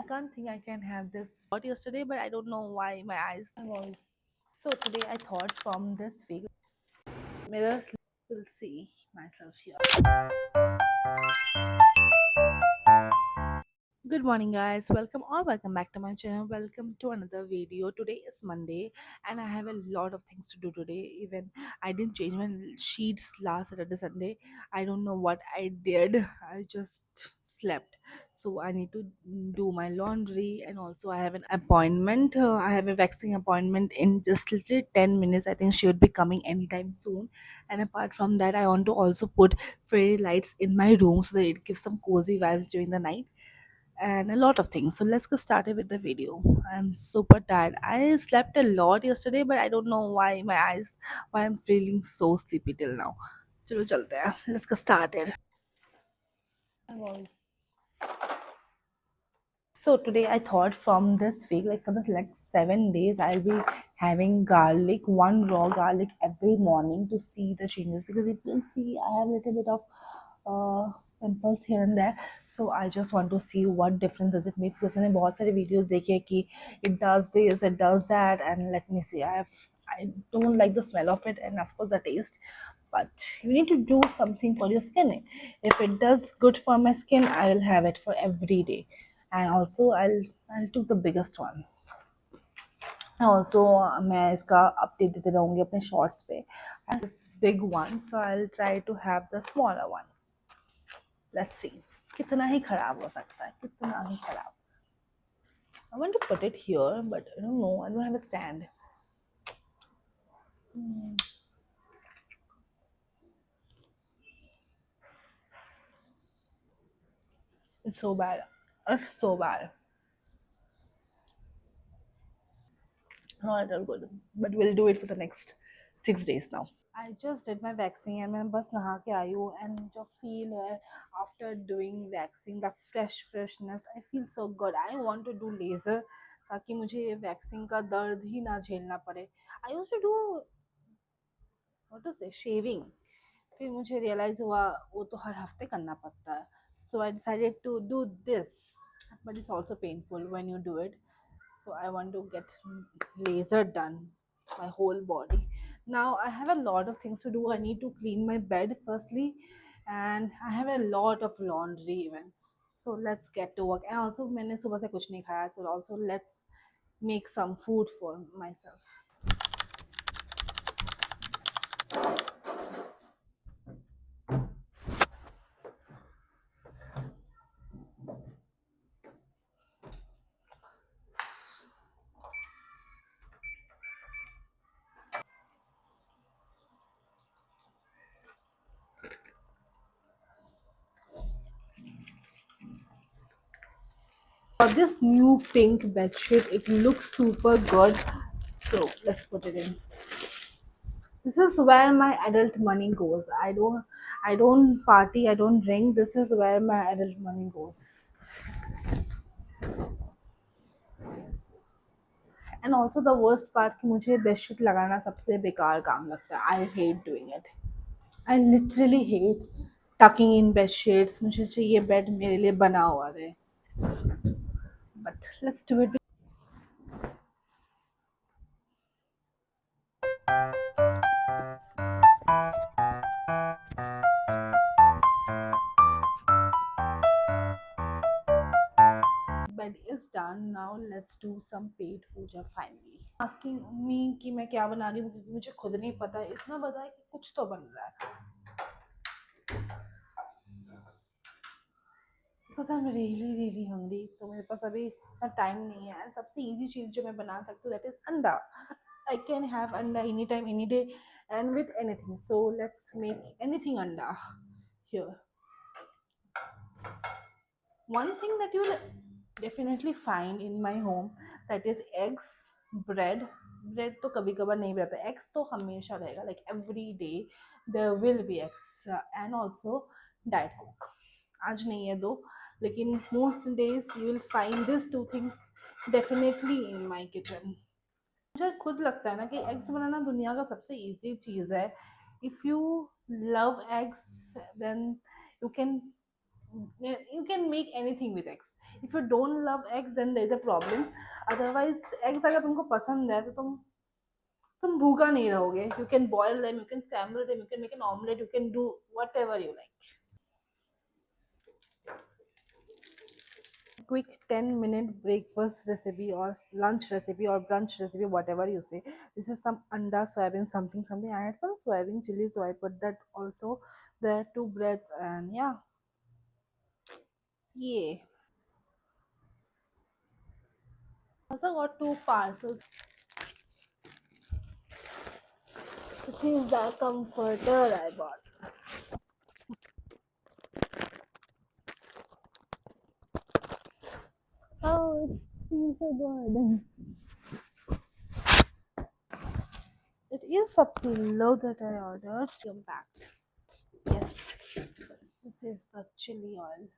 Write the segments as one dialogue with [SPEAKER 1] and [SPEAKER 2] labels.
[SPEAKER 1] can't think I can have this what yesterday, but I don't know why my eyes was. So today I thought from this week mirrors will see myself here. Good morning, guys. Welcome back to my channel. Welcome to another video. Today is Monday, and I have a lot of things to do today. Even I didn't change my sheets last Saturday, Sunday. I don't know what I did. I just slept. So I need to do my laundry, and also I have an appointment. I have a waxing appointment in just literally 10 minutes. I think she would be coming anytime soon. And apart from that, I want to also put fairy lights in my room so that it gives some cozy vibes during the night and a lot of things. So let's get started with the video. I'm super tired. I slept a lot yesterday, but I don't know why I'm feeling so sleepy till now. चलो चलते हैं. Let's get started. So today I thought from this week, like for this like 7 days, I'll be having garlic, one raw garlic every morning to see the changes. Because if you can see, I have a little bit of pimples here and there. So I just want to see what difference does it make. Because मैंने बहुत सारे videos देखे हैं कि it does this, it does that, and let me see. I don't like the smell of it, and of course the taste. But you need to do something for your skin. If it does good for my skin, I will have it for every day. And also I'll take the biggest one. Also मैं इसका update देते रहूँगी अपने shorts पे. And this big one, so I'll try to have the smaller one. Let's see कितना ही खराब हो सकता है, कितना ही खराब. I want to put it here, but I don't know. I don't have a stand. It's so bad. It's so bad. Not at all good. But we'll do it for the next 6 days now. I just did my waxing and मैं बस नहा के आई हूँ and जो feel है after doing waxing, the freshness, I feel so good. I want to do laser ताकि मुझे ये waxing का दर्द ही ना झेलना पड़े. I used to do what to say shaving. फिर मुझे realize हुआ वो तो हर हफ्ते करना पड़ता है. So I decided to do this, but it's also painful when you do it. So I want to get laser done my whole body. Now I have a lot of things to do. I need to clean my bed firstly, and I have a lot of laundry even. So let's get to work. And also मैंने सुबह से कुछ नहीं खाया, so also let's make some food for myself. For this new pink bedsheet, it looks super good. So let's put it in. This is where my adult money goes. I don't party, I don't drink. This is where my adult money goes. And also the worst part कि मुझे bedsheet लगाना सबसे बेकार काम लगता है. I hate doing it. I literally hate tucking in bed sheets. मुझे चाहिए बेड मेरे लिए बना हुआ रहे. But let's do it. Bed is done. Now let's do some paid puja finally. Asking me कि मैं क्या बना रही हूँ क्योंकि मुझे खुद नहीं पता है. इतना पता है कि कुछ तो बन रहा है. Because I'm really hungry. तो मेरे पास अभी इतना टाइम नहीं है. सबसे इजी चीज़ जो मैं बना सकती हूँ that is अंडा. I can have anda anytime, any day, and with anything. So let's make anything anda here. One thing that you'll definitely find in my home, that is eggs, bread. Bread तो कभी कभार नहीं रहता. Eggs तो हमेशा रहेगा. Like every day there will be eggs, and also diet coke. आज नहीं है दो, लेकिन most days you will find these two things definitely in my kitchen. मुझे खुद लगता है ना कि एग्स बनाना दुनिया का सबसे इजी चीज़ है. If you love eggs then you can you can make anything with eggs. If you don't love eggs, then there is a problem. Otherwise, eggs अगर तुमको पसंद है तो तुम भूखा नहीं रहोगे. You can boil them, you can scramble them, you can make an omelette, you can do whatever you like. Quick 10-minute breakfast recipe or lunch recipe or brunch recipe, whatever you say. This is some anda soybean something. I had some soybean chili, so I put that also. There are two breads, and yeah. Also got two parcels. This is the comforter I bought. Oh, it feels so good. It is a pillow that I ordered. Come back. Yes, this is the chili oil.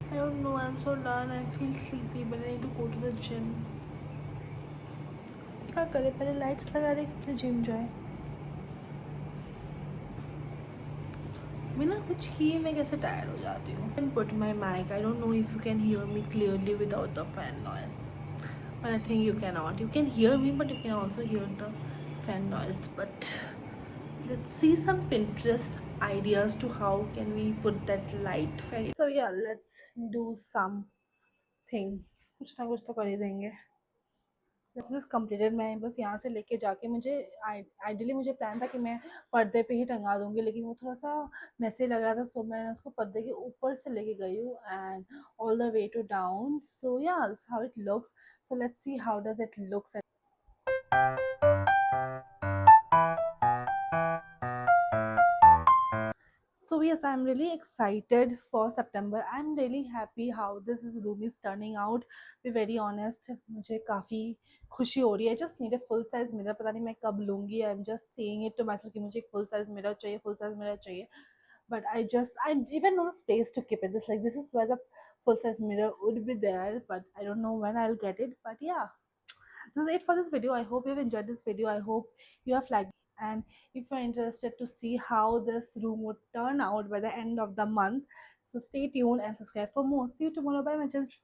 [SPEAKER 1] I don't know, I'm so done. I feel sleepy, but I need to go to the gym. क्या करें, पहले lights लगा दे फिर gym जाए. बिना कुछ किए मैं कैसे टायर्ड हो जाती हूँ. And put my mic. I don't know if you can hear me clearly without the fan noise. But I think you cannot. You can hear me, but you can also hear the fan noise. But let's see some Pinterest ideas to how can we put that light fairy. So yeah, let's do something. कुछ ना कुछ तो कर ही देंगे. This is completed. मैं बस यहाँ से लेके जाके मुझे आइडियली मुझे प्लान था कि मैं पर्दे पे ही टंगा दूंगी, लेकिन वो थोड़ा सा मैसे लग रहा था, सो मैंने उसको पर्दे के ऊपर से लेके गई हूँ and all the way to down. So yeah how it looks. So let's see how does it looks. So yes, I'm really excited for September. I'm really happy how this room is turning out. Be very honest, मुझे काफ़ी खुशी हो रही है. Just need a full size mirror. पता नहीं मैं कब लूँगी. I'm just saying it to myself कि मुझे एक full size mirror चाहिए, full size mirror चाहिए. But I even know the space to keep it. This is where the full size mirror would be there, but I don't know when I'll get it. But yeah, this is it for this video. I hope you've enjoyed this video. I hope you have liked, and if you're interested to see how this room would turn out by the end of the month, so stay tuned and subscribe for more. See you tomorrow. Bye, my chums.